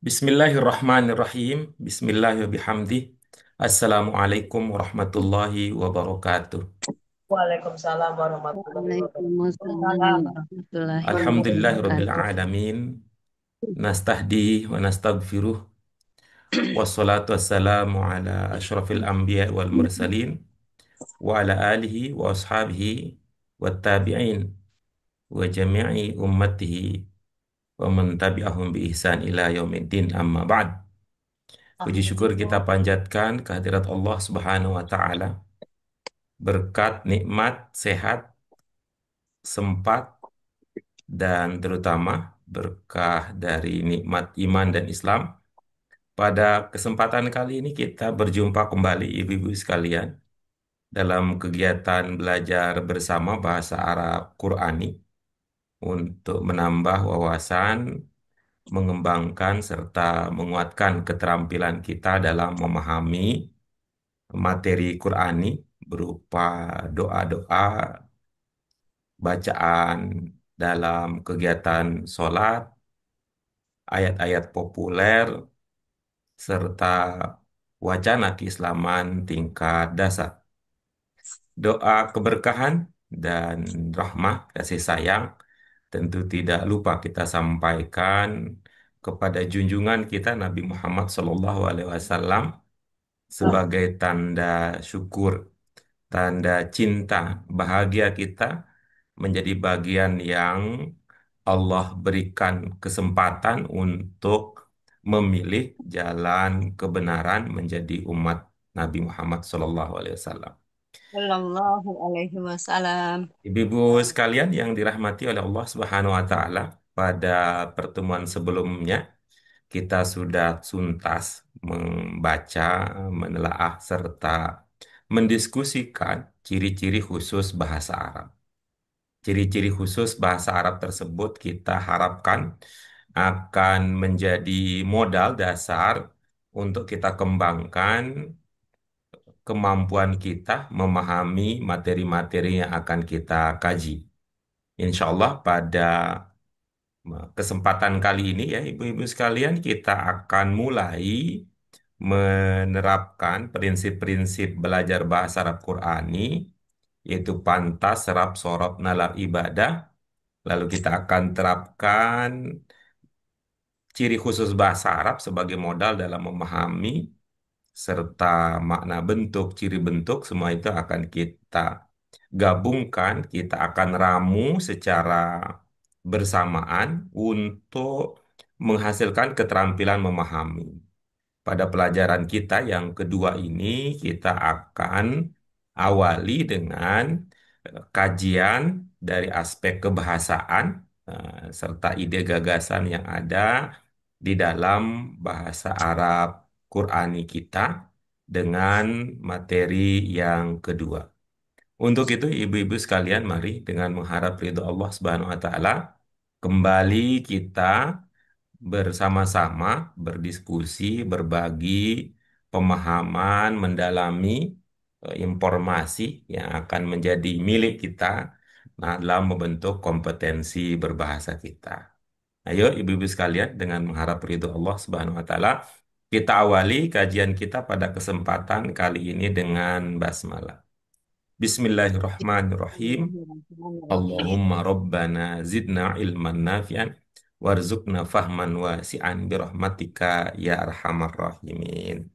Bismillahirrahmanirrahim. Bismillahirrahmanirrahim. Assalamualaikum warahmatullahi wabarakatuh. Waalaikumsalam warahmatullahi Waalaikumsalam wabarakatuh. warahmatullahi Alhamdulillahirabbil wabarakatuh. alamin. Nastahdi wa nastaghfiruh. Wassalatu wassalamu ala asyrafil anbiya wal mursalin wa ala alihi wa ashabihi wa tabi'in wa jami'i ummatihi wa man tabi'ahum bi ihsan ila yaumiddin amma ba'd. Puji Amin. syukur kita panjatkan kehadirat Allah Subhanahu wa taala, berkat nikmat sehat, sempat, dan terutama berkah dari nikmat iman dan Islam. Pada kesempatan kali ini kita berjumpa kembali ibu-ibu sekalian dalam kegiatan belajar bersama bahasa Arab Qurani untuk menambah wawasan, mengembangkan serta menguatkan keterampilan kita dalam memahami materi Qurani berupa doa-doa, bacaan dalam kegiatan sholat, ayat-ayat populer, serta wacana keislaman tingkat dasar. Doa keberkahan dan rahmah kasih sayang tentu tidak lupa kita sampaikan kepada junjungan kita Nabi Muhammad SAW sebagai tanda syukur, tanda cinta, bahagia kita menjadi bagian yang Allah berikan kesempatan untuk memilih jalan kebenaran menjadi umat Nabi Muhammad SAW. Sallallahu alaihi wasallam. Ibu-ibu sekalian yang dirahmati oleh Allah Subhanahu wa taala, pada pertemuan sebelumnya kita sudah tuntas membaca, menelaah serta mendiskusikan ciri-ciri khusus bahasa Arab. Ciri-ciri khusus bahasa Arab tersebut kita harapkan akan menjadi modal dasar untuk kita kembangkan kemampuan kita memahami materi-materi yang akan kita kaji. Insya Allah pada kesempatan kali ini ya ibu-ibu sekalian kita akan mulai menerapkan prinsip-prinsip belajar bahasa Arab Qurani, yaitu pantas, serap, sorob, nalar, ibadah. Lalu kita akan terapkan ciri khusus bahasa Arab sebagai modal dalam memahami serta makna bentuk, ciri bentuk, semua itu akan kita gabungkan, kita akan ramu secara bersamaan untuk menghasilkan keterampilan memahami. Pada pelajaran kita yang kedua ini, kita akan awali dengan kajian dari aspek kebahasaan serta ide gagasan yang ada di dalam bahasa Arab Qurani kita dengan materi yang kedua. Untuk itu, ibu-ibu sekalian, mari dengan mengharap ridho Allah Subhanahu wa taala, kembali kita bersama-sama berdiskusi, berbagi pemahaman, mendalami informasi yang akan menjadi milik kita dalam membentuk kompetensi berbahasa kita. Ayo ibu-ibu sekalian, dengan mengharap ridho Allah Subhanahu wa taala, kita awali kajian kita pada kesempatan kali ini dengan basmalah. Bismillahirrahmanirrahim. Bismillahirrahmanirrahim. Allahumma rabbana zidna ilman nafi'an warzuqna fahman wasi'an birahmatika ya arhamar rahimin.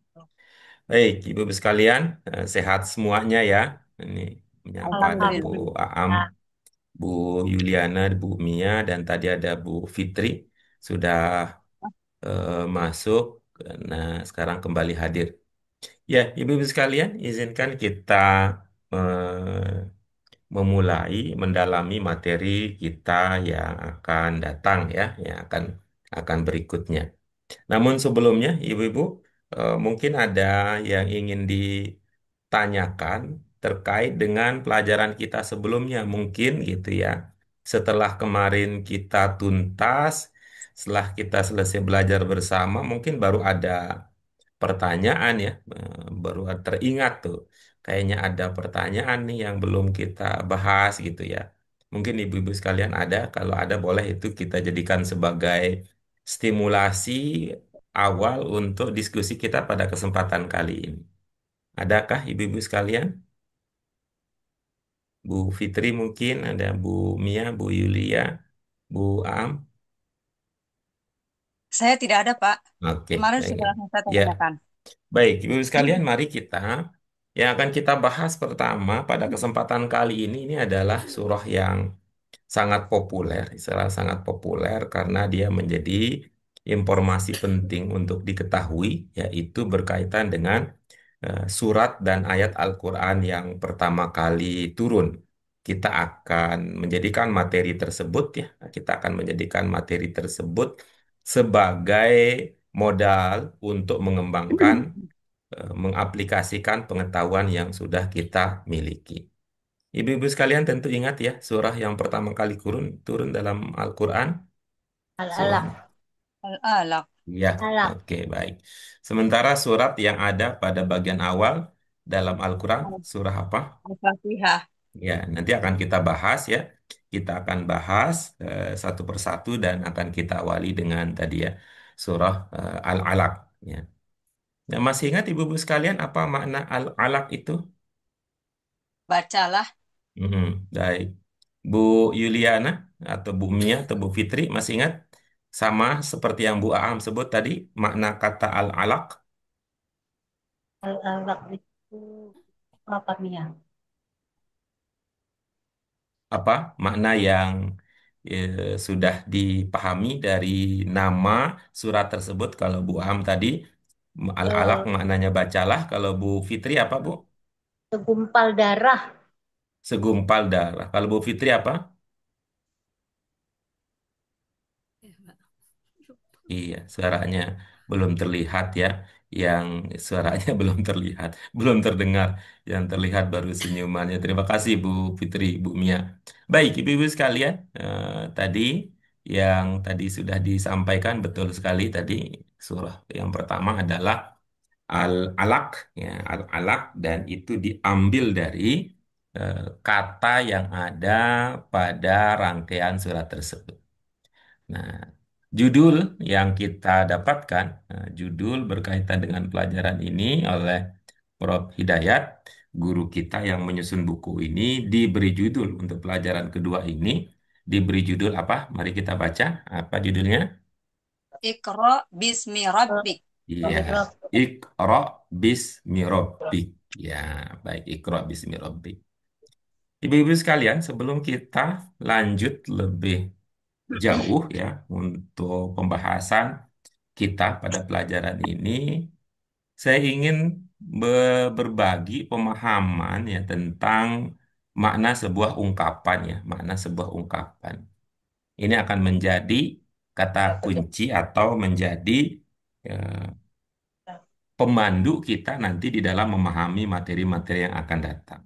Baik, ibu-ibu sekalian, sehat semuanya ya. Ini menyapa ada Bu Alhamdulillah. Aam, Bu Yuliana, Bu Mia, dan tadi ada Bu Fitri sudah masuk. Nah, sekarang kembali hadir. Ya, ibu-ibu sekalian, izinkan kita memulai mendalami materi kita yang akan datang ya, yang akan berikutnya. Namun sebelumnya, ibu-ibu, mungkin ada yang ingin ditanyakan terkait dengan pelajaran kita sebelumnya, mungkin gitu ya. Setelah kemarin kita tuntas, setelah kita selesai belajar bersama, mungkin baru ada pertanyaan ya, baru teringat tuh. Kayaknya ada pertanyaan nih yang belum kita bahas gitu ya. Mungkin ibu-ibu sekalian ada, kalau ada boleh itu kita jadikan sebagai stimulasi awal untuk diskusi kita pada kesempatan kali ini. Adakah ibu-ibu sekalian? Bu Fitri mungkin, ada Bu Mia, Bu Yulia, Bu Am. Saya tidak ada, Pak. Oke, Kemarin baik. sudah langsung saya Ya, tanyakan. baik. Ibu sekalian, mari kita yang akan kita bahas pertama pada kesempatan kali ini adalah surah yang sangat populer, istilah sangat populer karena dia menjadi informasi penting untuk diketahui, yaitu berkaitan dengan surat dan ayat Al-Quran yang pertama kali turun. Kita akan menjadikan materi tersebut, kita akan menjadikan materi tersebut sebagai modal untuk mengembangkan, mengaplikasikan pengetahuan yang sudah kita miliki. Ibu-ibu sekalian tentu ingat ya, surah yang pertama kali turun turun dalam Al-Quran, surah. Al-alaq. Al-Alaq. Ya, Alaq. oke baik. Sementara surat yang ada pada bagian awal dalam Al-Quran, surah apa? Al-Fatihah. Ya, nanti akan kita bahas ya. Kita akan bahas satu persatu dan akan kita awali dengan tadi ya, surah Al-Alaq. Ya. Nah, masih ingat ibu-ibu sekalian apa makna Al-Alaq itu? Bacalah. Mhm, baik. Bu Yuliana atau Bu Mia atau Bu Fitri masih ingat sama seperti yang Bu Aam sebut tadi makna kata al-alaq Al-alaq itu apa Mia? apa makna yang sudah dipahami dari nama surat tersebut kalau Bu Aam tadi al-alaq Eh, maknanya bacalah kalau Bu Fitri apa Bu? Segumpal darah. Segumpal darah. Kalau Bu Fitri apa? Iya, suaranya belum terlihat ya. Yang suaranya belum terlihat, belum terdengar. Yang terlihat baru senyumannya. Terima kasih Bu Fitri, Bu Mia. Baik, Ibu-ibu sekalian, tadi yang tadi sudah disampaikan betul sekali tadi surah yang pertama adalah Al-Alaq ya, Al-Alaq dan itu diambil dari kata yang ada pada rangkaian surat tersebut. Nah, judul yang kita dapatkan, judul berkaitan dengan pelajaran ini oleh Prof. Hidayat, guru kita yang menyusun buku ini, diberi judul untuk pelajaran kedua ini, diberi judul apa? Mari kita baca. Apa judulnya? Iqra bismi rabbik. Iya, Iqra bismi rabbik. Ya, baik, Iqra bismi rabbik. Ibu-ibu sekalian, sebelum kita lanjut lebih jauh ya untuk pembahasan kita pada pelajaran ini, saya ingin berbagi pemahaman ya tentang makna sebuah ungkapan ya, makna sebuah ungkapan. Ini akan menjadi kata kunci atau menjadi eh, pemandu kita nanti di dalam memahami materi-materi yang akan datang.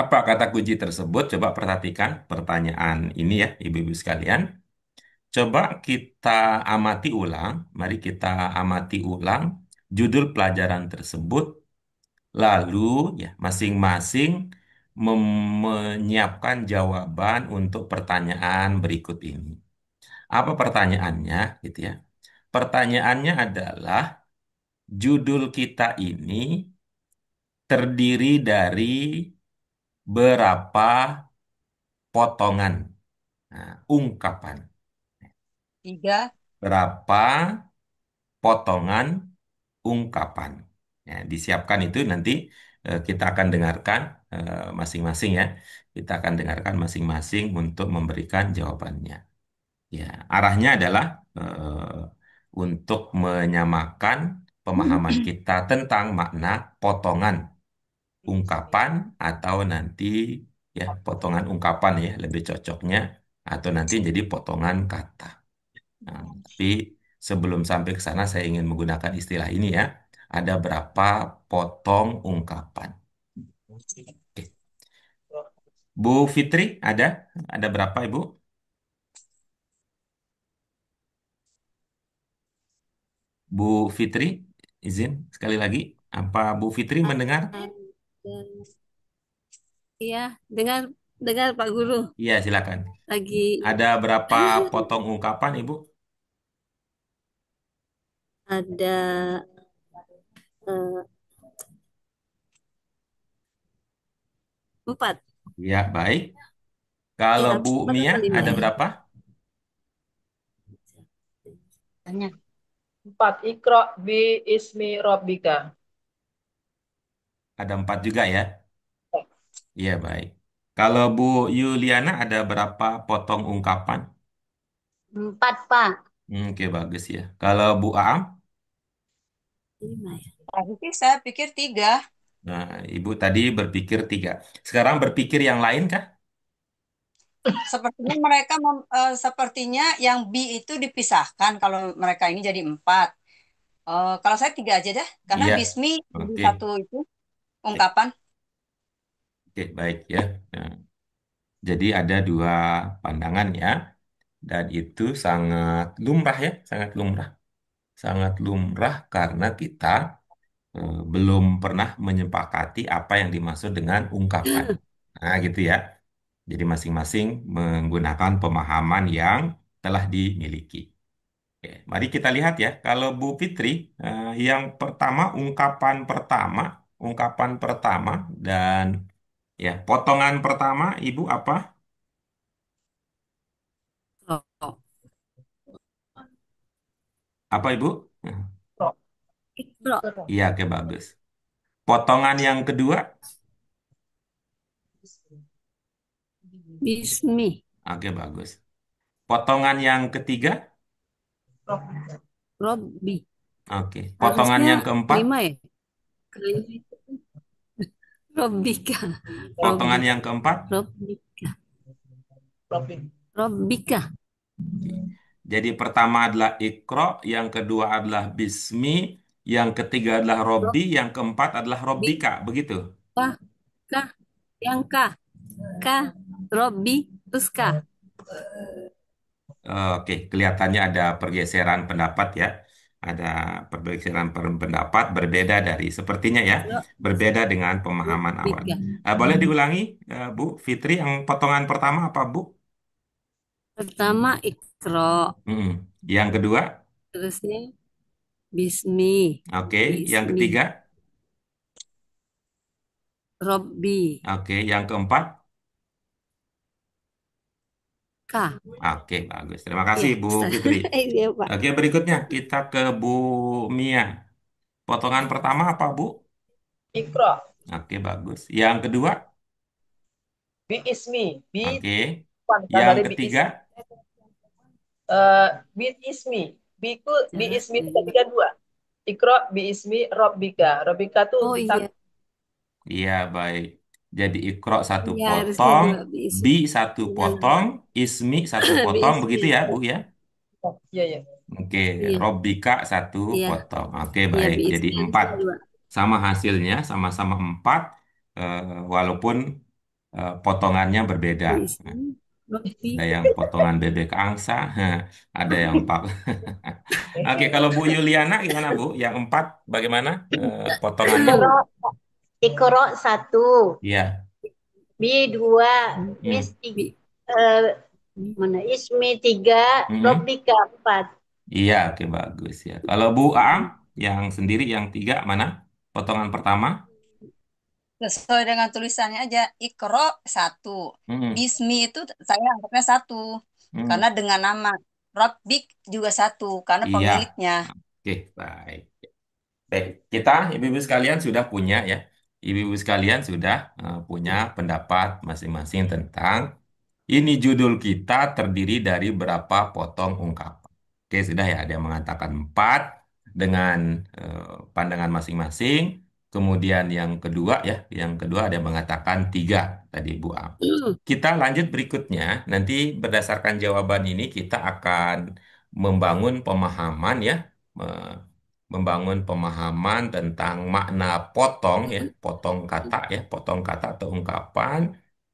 Apa kata kunci tersebut? Coba perhatikan pertanyaan ini ya, ibu-ibu sekalian. Coba kita amati ulang, mari kita amati ulang judul pelajaran tersebut, lalu ya masing-masing menyiapkan jawaban untuk pertanyaan berikut ini. Apa pertanyaannya, gitu ya? Pertanyaannya adalah judul kita ini terdiri dari berapa potongan ungkapan, Tiga. berapa potongan ungkapan. Ya, disiapkan itu nanti kita akan dengarkan masing-masing ya. Kita akan dengarkan masing-masing untuk memberikan jawabannya. Ya, arahnya adalah untuk menyamakan pemahaman kita tentang makna potongan ungkapan atau nanti ya potongan ungkapan ya lebih cocoknya atau nanti jadi potongan kata. Nah, tapi sebelum sampai ke sana saya ingin menggunakan istilah ini ya. Ada berapa potong ungkapan? Oke. Bu Fitri, ada? Ada berapa, Ibu? Bu Fitri, izin sekali lagi. Apa Bu Fitri mendengar? Iya, dengar dengar Pak Guru Iya, silakan. lagi. Ada berapa potong ungkapan, Ibu? Ada eh, 4. Ya, baik. Kalau Bu 4 Mia atau 5 ada ya? berapa? Tanya. 4. Iqra bi ismi rabbika. Ada 4 juga ya? Iya, baik. Kalau Bu Yuliana ada berapa potong ungkapan? 4, Pak. Oke, bagus ya. Kalau Bu Aam, 5 ya. Tadi sih saya pikir 3. nah, Ibu tadi berpikir 3. Sekarang berpikir yang lain kah? Sepertinya yang B itu dipisahkan kalau mereka ini jadi 4. Kalau saya 3 aja dah, karena Iya, Bismi jadi oke. satu itu ungkapan. Oke, baik ya. Nah, jadi ada 2 pandangan ya. Dan itu sangat lumrah ya, sangat lumrah. Sangat lumrah karena kita belum pernah menyepakati apa yang dimaksud dengan ungkapan. Nah, gitu ya. Jadi masing-masing menggunakan pemahaman yang telah dimiliki. Oke, mari kita lihat ya. Kalau Bu Fitri, yang pertama ungkapan pertama dan ya potongan pertama Ibu apa? Iqra. Apa Ibu? Iqra. Iqra. Iqra. Iya, oke bagus. Potongan yang kedua, Bismi. oke bagus. Potongan yang ketiga, Rabbika. Robbi. oke. Potongan Harusnya yang keempat, 5 ya? Kayaknya Robbika. potongan Robbi. yang keempat. Robbika. Rabbika. Robbika. Oke. Jadi pertama adalah Iqra, yang kedua adalah Bismi, yang ketiga adalah Robbi, yang keempat adalah Robbika, Robbika. begitu? Kah. Yang Kah. Kah. Robbi. Terus Kah. Oke, kelihatannya ada pergeseran pendapat ya. Ada pergeseran pendapat berbeda dari sepertinya ya, Iqra. berbeda dengan pemahaman awal. Robbika. Boleh diulangi, Bu Fitri, yang potongan pertama apa, Bu? Pertama Iqra. Mm-mm. Yang kedua, Terusnya Bismi. oke. Yang Bismi. ketiga, Robbi. oke. Yang keempat, Kah. oke, bagus. Terima Ya. kasih, Bu Fitri. Iya, Pak. Oke, berikutnya kita ke Bu Mia. Potongan pertama apa, Bu? Iqra Oke, bagus. Yang kedua, bi ismi. Bi oke. pangkal Yang dari bi ketiga, ismi. Bi ismi. Biku bi Jelas ismi itu ini. ketiga 2. Iqra bi ismi rabbika. Rabbika tuh Oh satu. iya, iya baik. Jadi Iqra satu iya harusnya potong, 2 Bi bismi. satu Iya, potong, Ismi satu potong, bismi. begitu ya, Bu ya? Iya, iya. Oke, Iya, Robika satu iya, potong. Oke, iya baik. Jadi bismi 4. harusnya 2. Sama hasilnya, sama-sama 4, eh, walaupun potongannya berbeda. Bismi, Robbi. Ada yang potongan bebek angsa, ada yang pak. Oke, kalau Bu Yuliana gimana Bu? Yang 4 bagaimana potongannya? Iqra. Iqra 1. Iya. Bi 2. Mis Hmm. 3. Bi- Mana? Ismi 3. Mm-mm. Robbika 4. Iya, oke bagus ya. Kalau Bu Aam yang sendiri yang 3 mana? Potongan pertama? Sesuai dengan tulisannya aja, Iqra 1. Hmm. Bismi itu saya anggapnya 1. Karena Hmm. dengan nama. Rabbik juga 1. Karena Iya. pemiliknya. Oke, baik. Baik, kita ibu-ibu sekalian sudah punya ya. Ibu-ibu sekalian sudah punya pendapat masing-masing tentang ini judul kita terdiri dari berapa potong ungkapan. Oke, sudah ya. Ada yang mengatakan 4 dengan pandangan masing-masing. Kemudian yang kedua ya, yang kedua ada yang mengatakan 3 tadi Bu Am. Kita lanjut berikutnya. Nanti berdasarkan jawaban ini kita akan membangun pemahaman ya, me- membangun pemahaman tentang makna potong ya, potong kata ya, potong kata atau ungkapan.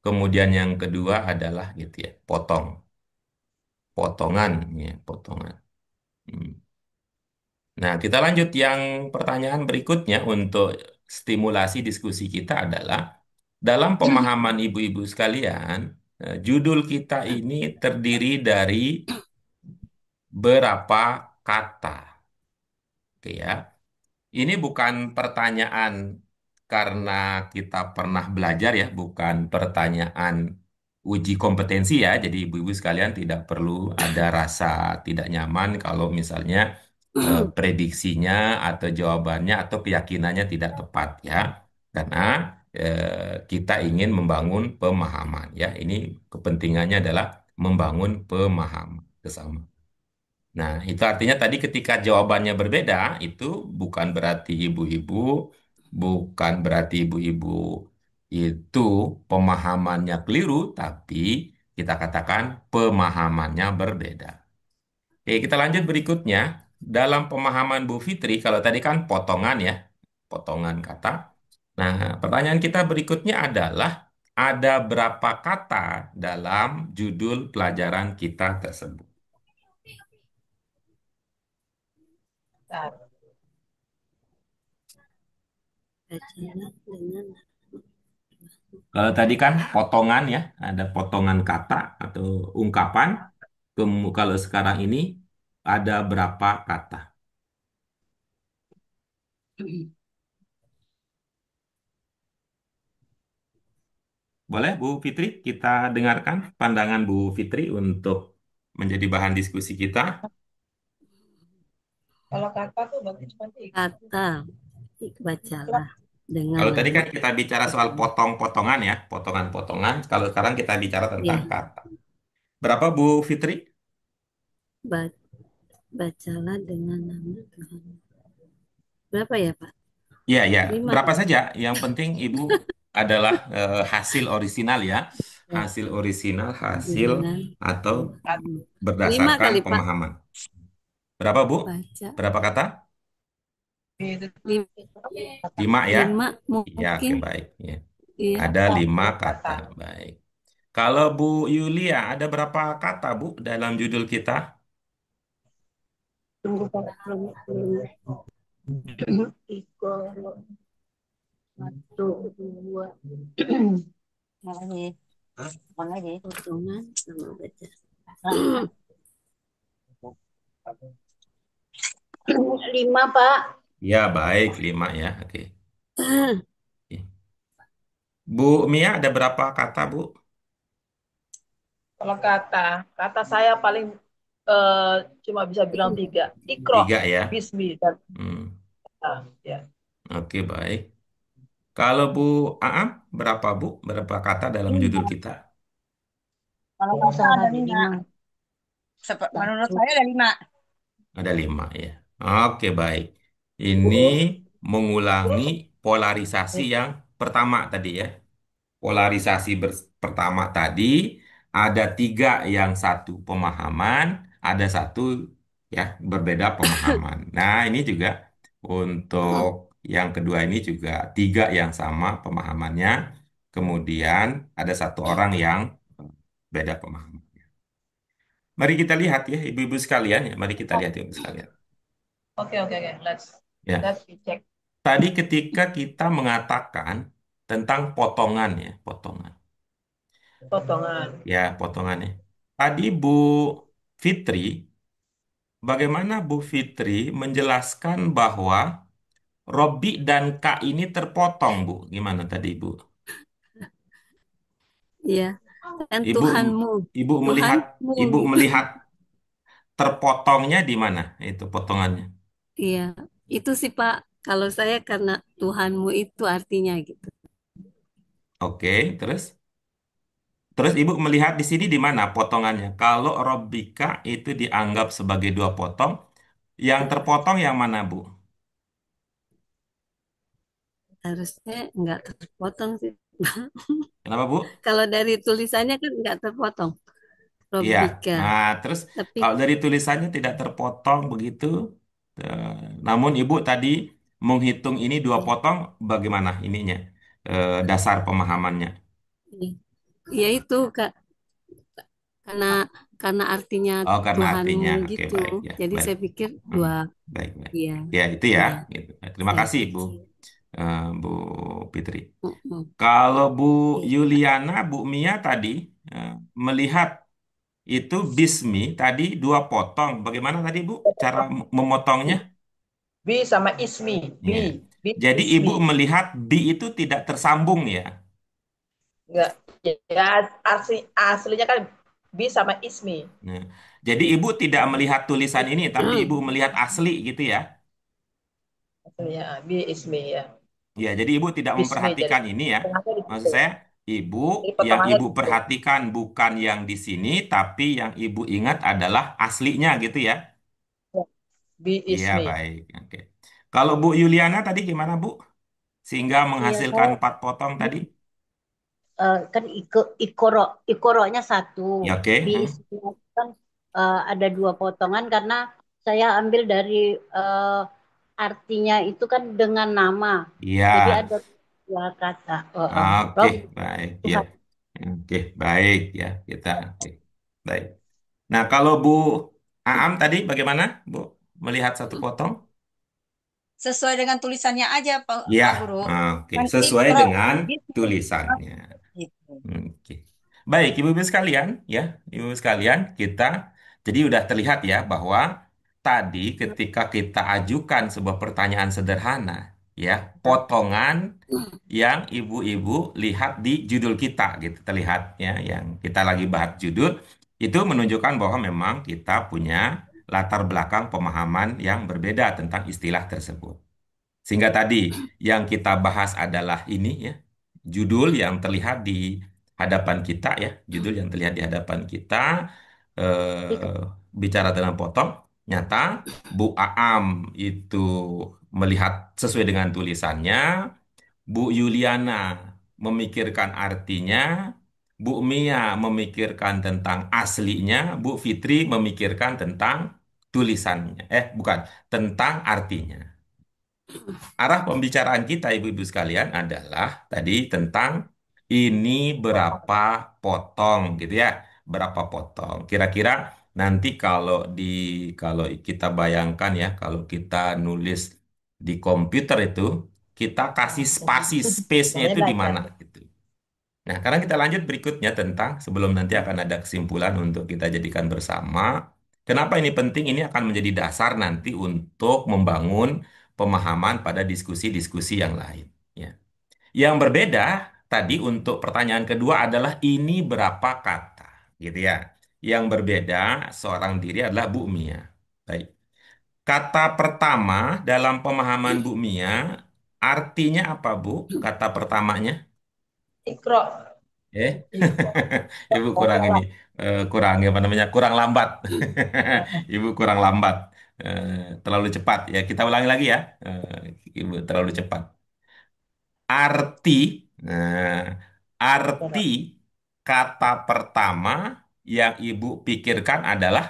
Kemudian yang kedua adalah gitu ya, potongan ya, potongan. Hmm. Nah, kita lanjut yang pertanyaan berikutnya untuk stimulasi diskusi kita adalah dalam pemahaman ibu-ibu sekalian, judul kita ini terdiri dari berapa kata. Oke ya. Ini bukan pertanyaan karena kita pernah belajar ya, bukan pertanyaan uji kompetensi ya. Jadi ibu-ibu sekalian tidak perlu ada rasa tidak nyaman kalau misalnya prediksinya atau jawabannya atau keyakinannya tidak tepat ya. Karena kita ingin membangun pemahaman ya. Ini kepentingannya adalah membangun pemahaman bersama. Nah, itu artinya tadi ketika jawabannya berbeda, itu bukan berarti ibu-ibu, bukan berarti ibu-ibu itu pemahamannya keliru, tapi kita katakan pemahamannya berbeda. Oke, kita lanjut berikutnya. Dalam pemahaman Bu Fitri, kalau tadi kan potongan ya, potongan kata. Nah, pertanyaan kita berikutnya adalah, ada berapa kata dalam judul pelajaran kita tersebut? Bentar. Bacalah dengan Kalau tadi kan potongan ya, ada potongan kata atau ungkapan. Kalau sekarang ini ada berapa kata? Boleh Bu Fitri, kita dengarkan pandangan Bu Fitri untuk menjadi bahan diskusi kita. Kalau kata tuh berarti cuma tiga. kata. Bacalah dengan Kalau tadi kan nama. kita bicara soal potong-potongan ya, potongan-potongan. Kalau sekarang kita bicara tentang Ya, kata. Berapa Bu Fitri? ba- bacalah dengan nama Tuhan. Berapa ya, Pak? Ya, ya. 5 Berapa saja. Yang penting Ibu adalah hasil orisinal ya. ya, Hasil orisinal, hasil dengan atau Kata. 5 berdasarkan kali, Pak. pemahaman. Berapa, Bu? Baca Berapa kata? Itu 5, 5 ya? 5 Ya, oke, mungkin. baik. Ya. Iya. Ada 5 kata. kata. Baik. Kalau Bu Yulia, ada berapa kata, Bu, dalam judul kita? Tunggu Pak. Iqra. 1, 2. Apa lagi? Apa lagi? Potongan sama baca. 5 Pak. Ya, baik. 5 ya. Oke. Oke. Bu Mia, ada berapa kata, Bu? Kalau kata saya paling cuma bisa bilang tiga. Ikro, 3 ya. bismi, dan Hmm. ya. Oke, baik. Kalau Bu Aam, berapa, Bu? Berapa kata dalam judul kita? Kalau kata ada 5. Menurut saya ada 5. Ada 5 ya. Oke, baik. Ini mengulangi polarisasi yang pertama tadi ya. Polarisasi pertama tadi ada 3 yang satu pemahaman, ada satu ya berbeda pemahaman. Nah, ini juga untuk yang kedua ini juga 3 yang sama pemahamannya. Kemudian ada satu orang yang beda pemahaman. Mari kita lihat ya, ibu-ibu sekalian ya. Mari kita lihat ibu sekalian. Oke, oke, oke. Let's Ya, we check. tadi ketika kita mengatakan tentang potongan ya, potongan. Potongan. Ya, potongannya. Tadi Bu Fitri, bagaimana Bu Fitri menjelaskan bahwa Robi dan K ini terpotong, Bu? Gimana tadi, Bu? Iya, kan Ibu, Tuhanmu. Ibu melihat, Tuhanmu Ibu gitu. melihat terpotongnya di mana? Itu potongannya. Iya, itu sih Pak. Kalau saya karena Tuhanmu itu artinya gitu. Oke, terus? Terus Ibu melihat di sini di mana potongannya? Kalau Robika itu dianggap sebagai 2 potong, yang terpotong yang mana, Bu? Harusnya nggak terpotong sih. Kenapa, Bu? Kalau dari tulisannya kan nggak terpotong. Iya. Robika. Nah, terus Tapi kalau dari tulisannya tidak terpotong begitu, eh, namun Ibu tadi menghitung ini 2 potong, bagaimana ininya? Dasar pemahamannya. ya itu Kak, karena karena artinya Oh, karena Tuhanmu artinya. Oke, gitu. baik ya. Jadi Baik. saya pikir Hmm, dua, baik, baik. iya, Ya, itu ya. iya, Gitu. Terima saya kasih, Bu. pikir. Bu Fitri. Mm-mm. Kalau Bu Iya. Yuliana, Bu Mia tadi eh, melihat itu bismi tadi 2 potong. Bagaimana tadi Bu cara memotongnya? Bi sama ismi. Ya. Bi Jadi ibu ismi. melihat bi itu tidak tersambung ya. Enggak. Ya, aslinya kan bi sama ismi. Nah, jadi ibu tidak melihat tulisan ini, tapi ibu melihat asli gitu ya. Aslinya bi ismi ya. Ya, jadi ibu tidak Bismi jadi memperhatikan ini ya. tengahnya di Maksud situ. saya, ibu Jadi yang potongannya ibu di situ. perhatikan bukan yang di sini, tapi yang ibu ingat adalah aslinya gitu ya. Ya, bi Iya, ismi. baik. Oke. Kalau Bu Yuliana tadi gimana, Bu? Sehingga Iya, menghasilkan saya 4 potong tadi? kan ikoronya satu. Ya, oke. Biisnya kan ada dua potongan karena saya ambil dari eh, artinya itu kan dengan nama. Iya. Jadi ada dua kata. Oke, Rob baik ya. Tuhan. Oke, baik ya kita. Oke, baik. Nah, kalau Bu Aam tadi bagaimana, Bu? Melihat 1 potong? Sesuai dengan tulisannya aja, Ya, Pak Guru. oke. Kan Sesuai ikro dengan gitu. tulisannya. Gitu. Oke. Baik, Ibu-ibu sekalian, ya, Ibu sekalian, kita jadi udah terlihat ya bahwa tadi ketika kita ajukan sebuah pertanyaan sederhana, ya, potongan yang ibu-ibu lihat di judul kita gitu terlihat ya, yang kita lagi bahas judul itu menunjukkan bahwa memang kita punya latar belakang pemahaman yang berbeda tentang istilah tersebut. Sehingga tadi yang kita bahas adalah ini ya, judul yang terlihat di hadapan kita ya, judul yang terlihat di hadapan kita bicara tentang potong. Nyata Bu Aam itu melihat sesuai dengan tulisannya, Bu Yuliana memikirkan artinya, Bu Mia memikirkan tentang aslinya, Bu Fitri memikirkan tentang tulisannya. Bukan, tentang artinya. Arah pembicaraan kita, ibu-ibu sekalian, adalah tadi tentang ini berapa potong, gitu ya, berapa potong. Kira-kira nanti kalau kita bayangkan ya, kalau kita nulis di komputer itu, kita kasih spasi space-nya Saya itu di baca. mana, gitu. Nah, sekarang kita lanjut berikutnya tentang sebelum nanti akan ada kesimpulan untuk kita jadikan bersama. Kenapa ini penting? Ini akan menjadi dasar nanti untuk membangun pemahaman pada diskusi-diskusi yang lain. Ya. Yang berbeda tadi untuk pertanyaan kedua adalah ini berapa kata, gitu ya. Yang berbeda seorang diri adalah Bu Mia. Baik. Kata pertama dalam pemahaman Bu Mia artinya apa, Bu? Kata pertamanya? Ikro. Eh, Ikro. Ibu Saya kurang ini, salah. kurang apa namanya, kurang lambat. Ibu kurang lambat, terlalu cepat ya. Kita ulangi lagi ya. Ibu terlalu cepat. Arti, arti kata pertama yang ibu pikirkan adalah,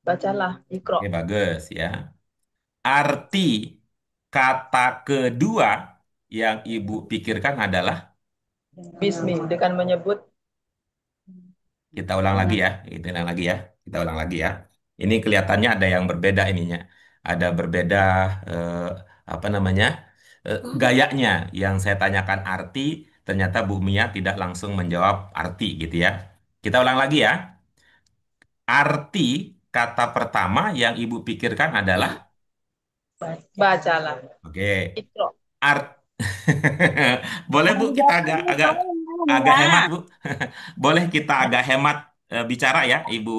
Bacalah. Ikro. bagus ya. Arti kata kedua yang ibu pikirkan adalah, Bismi dengan menyebut kita ulang lagi ya, kita ulang lagi ya, kita ulang lagi ya. Ini kelihatannya ada yang berbeda ininya, ada berbeda eh, apa namanya gayanya. Yang saya tanyakan arti, ternyata Bu Mia tidak langsung menjawab arti gitu ya. Kita ulang lagi ya. Arti kata pertama yang ibu pikirkan adalah, bacalah. oke, Ikro. art. Boleh Bu kita agak agak agak hemat Bu. Boleh kita agak hemat bicara ya Ibu,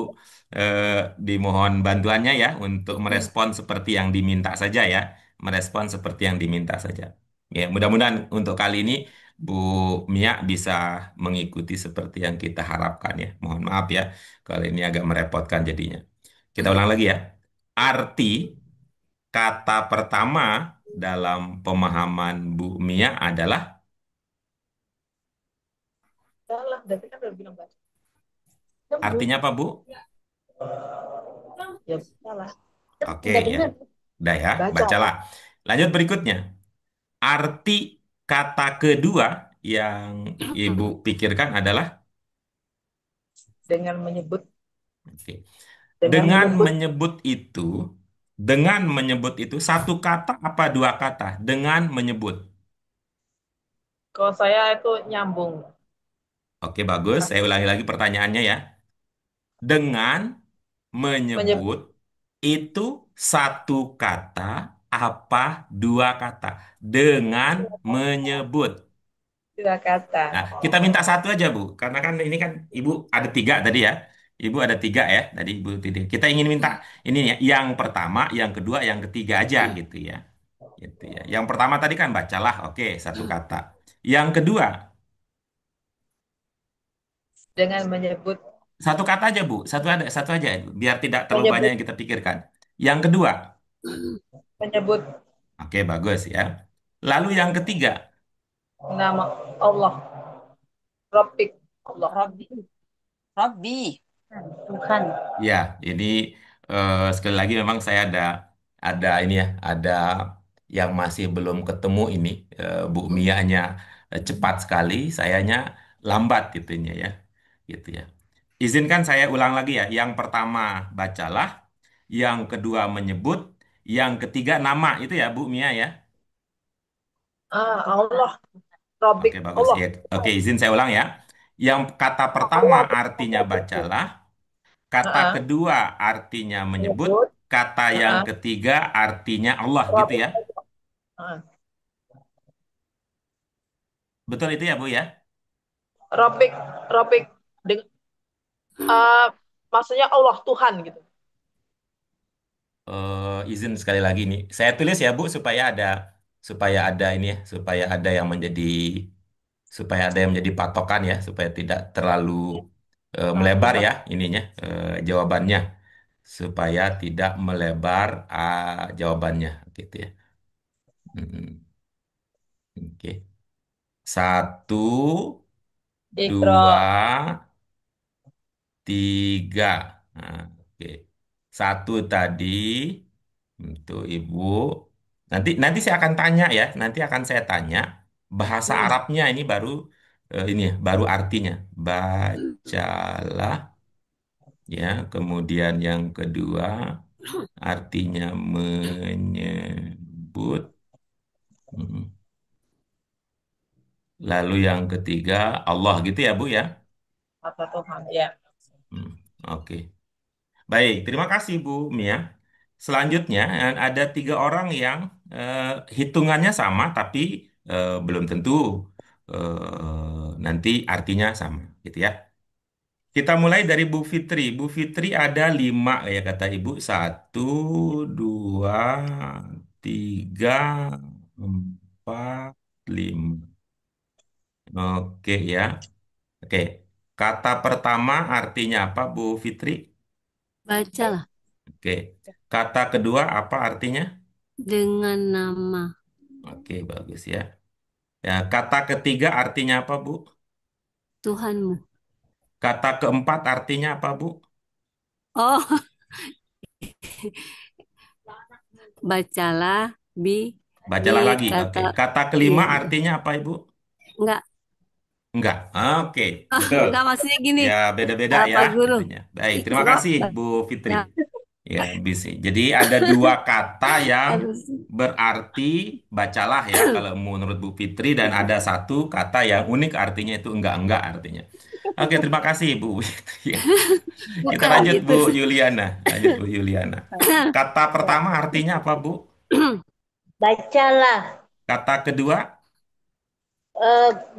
eh, dimohon bantuannya ya untuk merespon seperti yang diminta saja ya. Merespon seperti yang diminta saja. Ya, mudah-mudahan untuk kali ini Bu Mia bisa mengikuti seperti yang kita harapkan ya. Mohon maaf ya kalau ini agak merepotkan jadinya. Kita ulang lagi ya. Arti kata pertama dalam pemahaman Bu Mia adalah, Salah. Tapi kan udah bilang baca. Nyambung. artinya apa Bu? Ya salah. Oke nggak ya. dengar. Udah ya, Baca bacalah. Lanjut berikutnya. Arti kata kedua yang Ibu pikirkan adalah, dengan menyebut oke. dengan Dengan menyebut. menyebut itu, dengan menyebut itu satu kata apa 2 kata? Dengan menyebut. Kalau saya itu nyambung. Oke, bagus. Saya ulangi lagi pertanyaannya ya. Dengan Menyebut menyebut itu satu kata apa dua kata dengan menyebut. Dua kata. Nah, kita minta satu aja, Bu. Karena kan ini kan Ibu ada tiga tadi ya. Ibu ada tiga ya, tadi Ibu tiga. Kita ingin minta ini ya, yang pertama, yang kedua, yang ketiga aja gitu ya. Gitu ya. Yang pertama tadi kan bacalah, oke, satu kata. Yang kedua, Dengan menyebut satu kata aja, Bu. Satu aja, biar tidak terlalu banyak menyebut yang kita pikirkan. Yang kedua, menyebut oke, bagus ya. Lalu yang ketiga, nama Allah, Rabbik Allah. Robbi, Robbi. Tuhan. ya, ini sekali lagi memang saya ada ini ya, ada yang masih belum ketemu ini. Bu Mianya cepat sekali, sayanya lambat gitunya ya, gitu ya. Izinkan saya ulang lagi ya. Yang pertama bacalah, yang kedua menyebut, yang ketiga nama itu ya Bu Mia ya. Allah, Rabbik Oke, bagus. Allah. Ya, oke, izin saya ulang ya. Yang kata pertama Allah artinya bacalah, kata Heeh. kedua artinya menyebut, Menyebut kata yang heeh. ketiga artinya Allah gitu Rabbik ya. Allah. Heeh. Betul itu ya Bu ya? Rabbik, Rabbik dengan maksudnya Allah Tuhan gitu. Izin sekali lagi nih. Saya tulis ya Bu supaya ada ini ya, supaya ada yang menjadi patokan ya, supaya tidak terlalu melebar Coba. ya ininya jawabannya, supaya tidak melebar jawabannya gitu ya. Mm-mm. Oke. Satu, Ikra. dua, tiga. Nah, oke. Satu tadi untuk Ibu. Nanti nanti saya akan tanya ya. Nanti akan saya tanya bahasa Hmm. Arabnya ini baru ini ya, baru artinya. Bacalah ya. Kemudian yang kedua artinya menyebut. Mm. Lalu yang ketiga Allah gitu ya Bu ya. Kata Tuhan ya. Hmm, oke. Baik, terima kasih Bu Mia. Selanjutnya ada tiga orang yang eh, hitungannya sama tapi belum tentu nanti artinya sama, gitu ya. Kita mulai dari Bu Fitri. Bu Fitri ada lima ya kata Ibu. Satu, dua, tiga, empat, lima. Oke ya. Oke. Kata pertama artinya apa Bu Fitri? Bacalah Oke. Kata kedua apa artinya? dengan nama Oke, bagus ya. Ya, kata ketiga artinya apa, Bu? Tuhanmu. Kata keempat artinya apa, Bu? Oh, bacalah di Bacalah lagi. kata Oke. Kata iya kelima gitu. artinya apa, Ibu? Enggak, Enggak. Oke, betul. enggak maksudnya gini, Ya, beda-beda ya Pak Guru. itunya. Baik, terima Coba kasih, Bu Fitri. baca Ya, bisa. Jadi ada dua kata yang harus berarti bacalah ya kalau menurut Bu Fitri dan ada satu kata yang unik artinya itu enggak artinya. Oke, terima kasih Bu Fitri. Kita bukan lanjut gitu. Bu Yuliana. Lanjut Bu Yuliana. Kata pertama artinya apa Bu? Bacalah. Kata kedua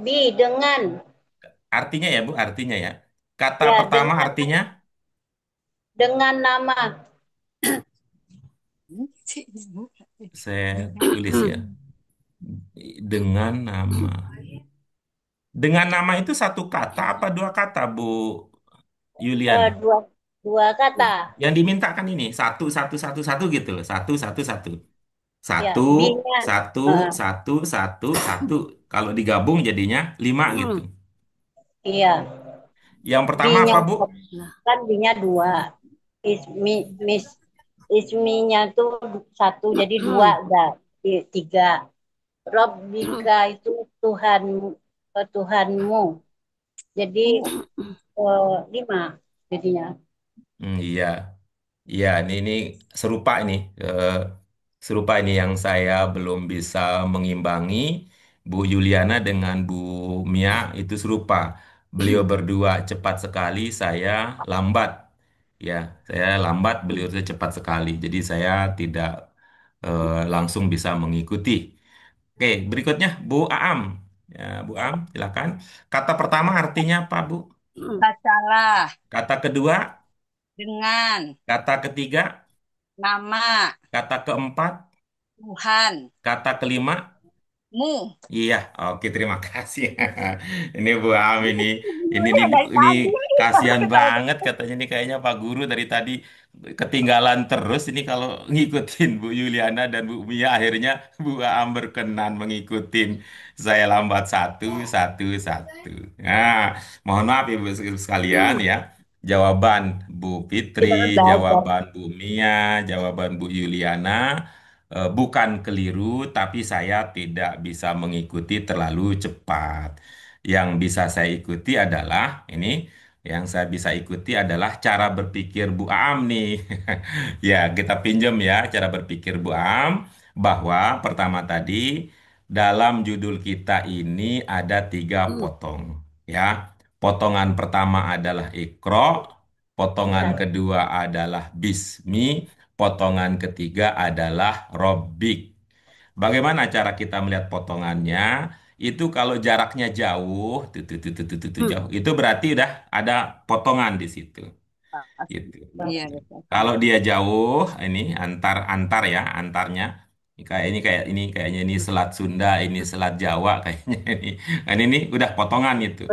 Bi dengan. artinya ya Bu, artinya ya. Kata Ya, pertama artinya dengan nama. saya tulis ya. Dengan nama. Dengan nama itu satu kata apa dua kata Bu Yuliana? Dua dua kata. Yang dimintakan ini satu gitu loh. Satu. Ya, Satu, binya. satu, Eh, satu. Kalau digabung jadinya lima gitu. iya, Yang pertama binya apa Bu? Lah, kan binya dua. Ismi, isminya tuh satu, jadi dua, enggak tiga. Robbika itu Tuhan, Tuhanmu. Jadi lima jadinya. Iya. Iya, ini serupa ini. Serupa ini yang saya belum bisa mengimbangi. Bu Yuliana dengan Bu Mia itu serupa. Beliau berdua cepat sekali, saya lambat. Ya, saya lambat, beliau itu cepat sekali. Jadi saya tidak langsung bisa mengikuti. Oke, berikutnya Bu Aam. Ya, Bu Aam, silakan. Kata pertama artinya apa, Bu? Bacalah Kata kedua, dengan kata ketiga, nama kata keempat, Tuhanmu. kata kelima. Iya, oke terima kasih. Ini Bu Am ini Ya, nih dari ini tadi baru kasihan ketahuan. banget katanya nih kayaknya Pak Guru dari tadi ketinggalan terus ini kalau ngikutin Bu Yuliana dan Bu Mia akhirnya Bu Am berkenan ngikutin saya lambat satu satu satu. Nah, mohon maaf Ibu sekalian ya. Jawaban Bu Fitri, Kita kan belajar. jawaban Bu Mia, jawaban Bu Yuliana bukan keliru, tapi saya tidak bisa mengikuti terlalu cepat. Yang bisa saya ikuti adalah ini, yang saya bisa ikuti adalah cara berpikir Bu Am nih. Ya, kita pinjam ya cara berpikir Bu Am bahwa pertama tadi dalam judul kita ini ada tiga potong. Ya, potongan pertama adalah Iqra, potongan Ya. kedua adalah Bismi, potongan ketiga adalah Robbik. Bagaimana cara kita melihat potongannya? Itu kalau jaraknya jauh, jauh, itu berarti udah ada potongan di situ. Gitu. Iya, betul. Kalau dia jauh, ini antar ya, antarnya. Ini kayaknya ini Selat Sunda, ini Selat Jawa kayaknya ini. Ini udah potongan itu.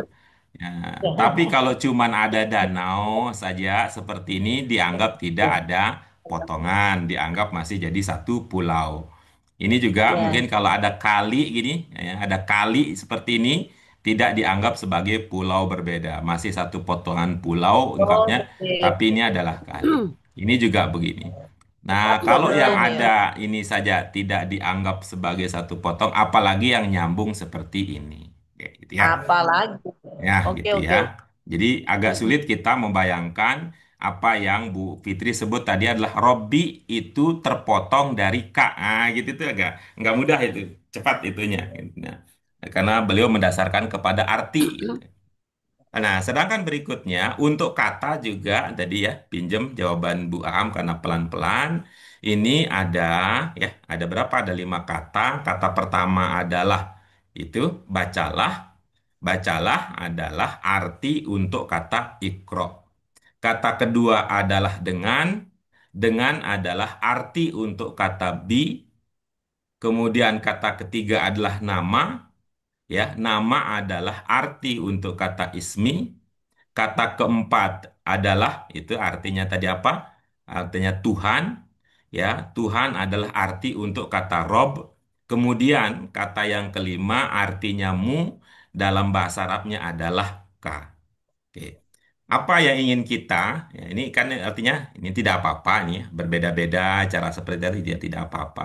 Ya, tapi kalau cuman ada danau saja seperti ini dianggap tidak ada potongan, dianggap masih jadi satu pulau. Ini juga mungkin Ya. kalau ada kali gini, ya, ada kali seperti ini tidak dianggap sebagai pulau berbeda, masih satu potongan pulau Oh, ungkapnya, oke. tapi ini adalah kali. Ini juga begini. Nah, Tapi kalau yang ini ada ini saja tidak dianggap sebagai satu potong, apalagi yang nyambung seperti ini. Kayak gitu ya. apalagi. Ya, Oke, gitu ya. oke. Jadi agak sulit kita membayangkan apa yang Bu Fitri sebut tadi adalah Robbi itu terpotong dari K. Ah, gitu itu agak nggak mudah itu. Cepat itunya. Gitu. Nah, karena beliau mendasarkan kepada arti. Gitu. Nah, sedangkan berikutnya untuk kata juga tadi ya pinjem jawaban Bu Am karena pelan-pelan. Ini ada ya ada berapa? Ada 5 kata. Kata pertama adalah itu bacalah. Bacalah adalah arti untuk kata ikro. Kata kedua adalah dengan. Dengan adalah arti untuk kata bi. Kemudian kata ketiga adalah nama. Ya, nama adalah arti untuk kata ismi. Kata keempat adalah itu artinya tadi apa? Artinya Tuhan. Ya, Tuhan adalah arti untuk kata Rob. Kemudian kata yang kelima artinya mu dalam bahasa Arabnya adalah ka. Oke. Apa yang ingin kita, ya ini kan artinya ini tidak apa-apa nih, ya, berbeda-beda cara seperti itu tidak apa-apa,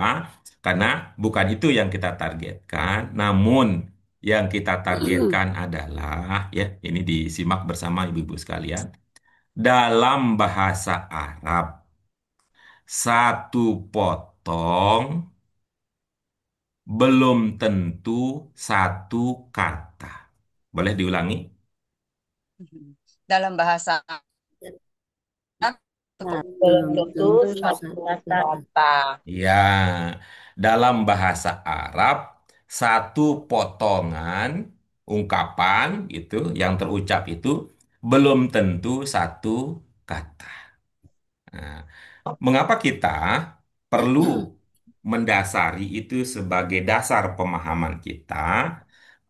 karena bukan itu yang kita targetkan, namun yang kita targetkan adalah, ya ini disimak bersama ibu-ibu sekalian, dalam bahasa Arab, satu potong belum tentu satu kata. Boleh diulangi? Dalam bahasa Arab, Nah, Belum belum tentu tentu satu satu kata. Ya, dalam bahasa Arab, satu potongan ungkapan itu yang terucap itu belum tentu satu kata. Nah, mengapa kita perlu mendasari itu sebagai dasar pemahaman kita?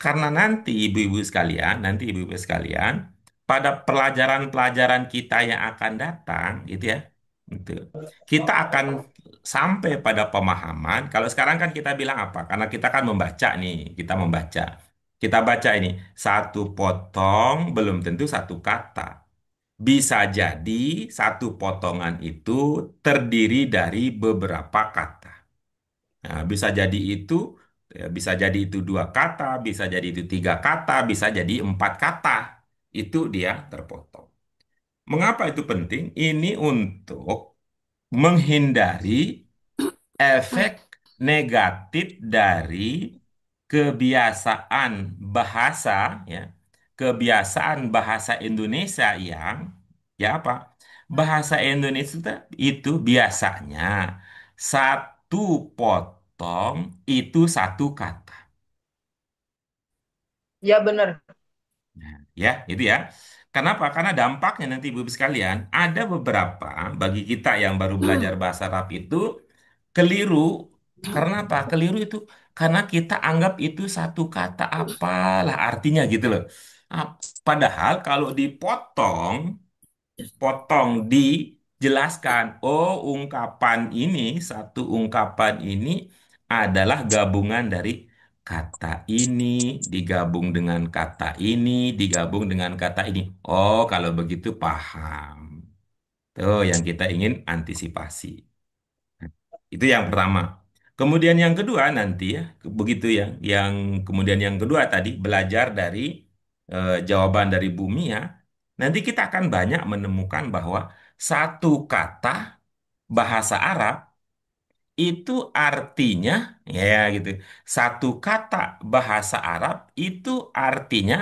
Karena nanti ibu-ibu sekalian, pada pelajaran-pelajaran kita yang akan datang, gitu ya, gitu, kita akan sampai pada pemahaman. Kalau sekarang kan kita bilang apa? Karena kita kan membaca nih, kita membaca. Kita baca ini, satu potong belum tentu satu kata. Bisa jadi satu potongan itu terdiri dari beberapa kata. Nah, bisa jadi itu 2 kata, bisa jadi itu 3 kata, bisa jadi 4 kata. Itu dia terpotong. Mengapa itu penting? Ini untuk menghindari efek negatif dari kebiasaan bahasa ya kebiasaan bahasa Indonesia yang ya apa Bahasa Indonesia itu biasanya satu potong itu satu kata. Ya benar. Nah, ya, itu ya. Kenapa? Karena dampaknya nanti Ibu sekalian, ada beberapa bagi kita yang baru belajar bahasa Arab itu keliru. Karena apa? Keliru itu karena kita anggap itu satu kata apalah artinya gitu loh. Ah, Padahal kalau dipotong potong dijelaskan. Oh, satu ungkapan ini adalah gabungan dari kata ini, digabung dengan kata ini, digabung dengan kata ini. Oh, kalau begitu paham. Tuh yang kita ingin antisipasi. Itu yang pertama. Kemudian yang kedua nanti ya, begitu ya. Yang kemudian yang kedua tadi belajar dari jawaban dari bumi ya. Nanti kita akan banyak menemukan bahwa satu kata bahasa Arab itu artinya ya gitu. Satu kata bahasa Arab itu artinya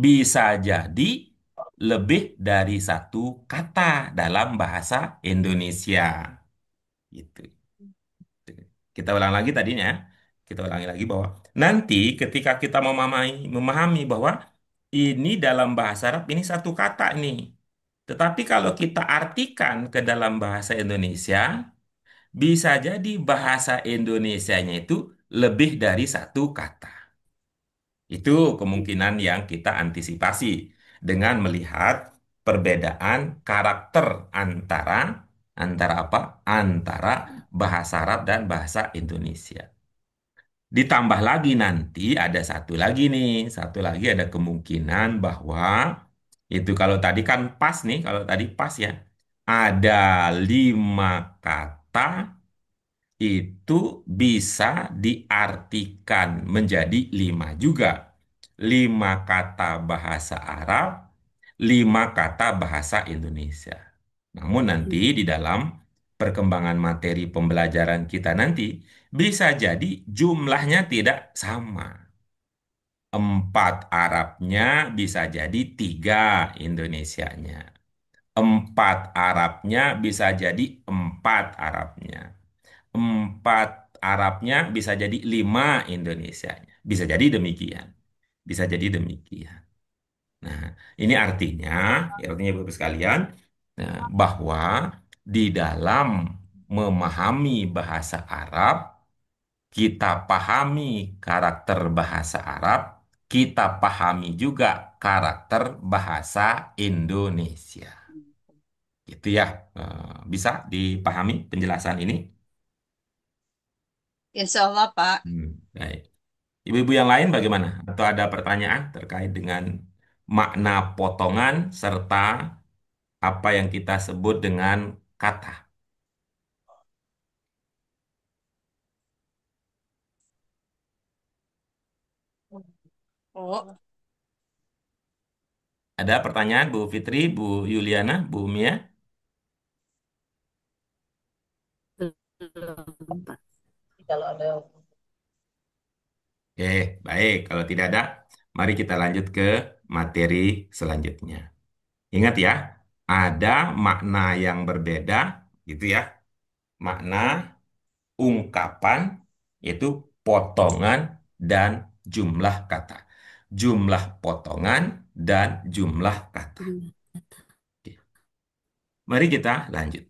bisa jadi lebih dari satu kata dalam bahasa Indonesia. Gitu. Kita ulang lagi tadinya. Kita ulangi lagi bahwa nanti ketika kita memahami bahwa ini dalam bahasa Arab ini satu kata nih. Tetapi kalau kita artikan ke dalam bahasa Indonesia, bisa jadi bahasa Indonesianya itu lebih dari satu kata. Itu kemungkinan yang kita antisipasi dengan melihat perbedaan karakter antara antara apa? Antara bahasa Arab dan bahasa Indonesia. Ditambah lagi nanti ada satu lagi nih, satu lagi ada kemungkinan bahwa itu kalau tadi kan pas nih, kalau tadi pas ya, ada 5 kata itu bisa diartikan menjadi 5 juga. 5 kata bahasa Arab, 5 kata bahasa Indonesia. Namun nanti di dalam perkembangan materi pembelajaran kita nanti bisa jadi jumlahnya tidak sama. 4 Arabnya bisa jadi 3 Indonesianya. 4 Arabnya bisa jadi 4 Arabnya. 4 Arabnya bisa jadi 5 Indonesianya. Bisa jadi demikian. Bisa jadi demikian. Nah, ini artinya, ya artinya Bapak sekalian, bahwa di dalam memahami bahasa Arab, kita pahami karakter bahasa Arab, kita pahami juga karakter bahasa Indonesia. Gitu ya, bisa dipahami penjelasan ini? Insya Allah, Pak. Baik. Ibu-ibu yang lain bagaimana? Atau ada pertanyaan terkait dengan makna potongan serta apa yang kita sebut dengan kata? Oh, Ada pertanyaan Bu Fitri, Bu Yuliana, Bu Mia? Belum, Pak. Kalau ada Oke, baik. Kalau tidak ada, mari kita lanjut ke materi selanjutnya. Ingat ya, ada makna yang berbeda, gitu ya. Makna ungkapan, yaitu potongan dan jumlah kata. Jumlah potongan dan jumlah kata. Oke. Mari kita lanjut.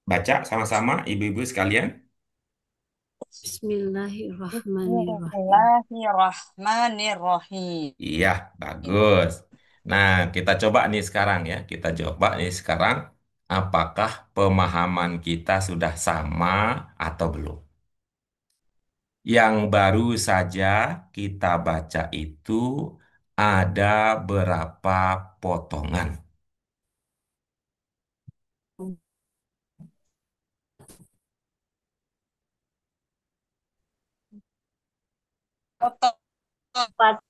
Baca sama-sama ibu-ibu sekalian. Bismillahirrahmanirrahim. Bismillahirrahmanirrahim. Iya, bagus. Nah, kita coba nih sekarang ya. Kita coba nih sekarang. Apakah pemahaman kita sudah sama atau belum? Yang baru saja kita baca itu ada berapa potongan? Potong. 4.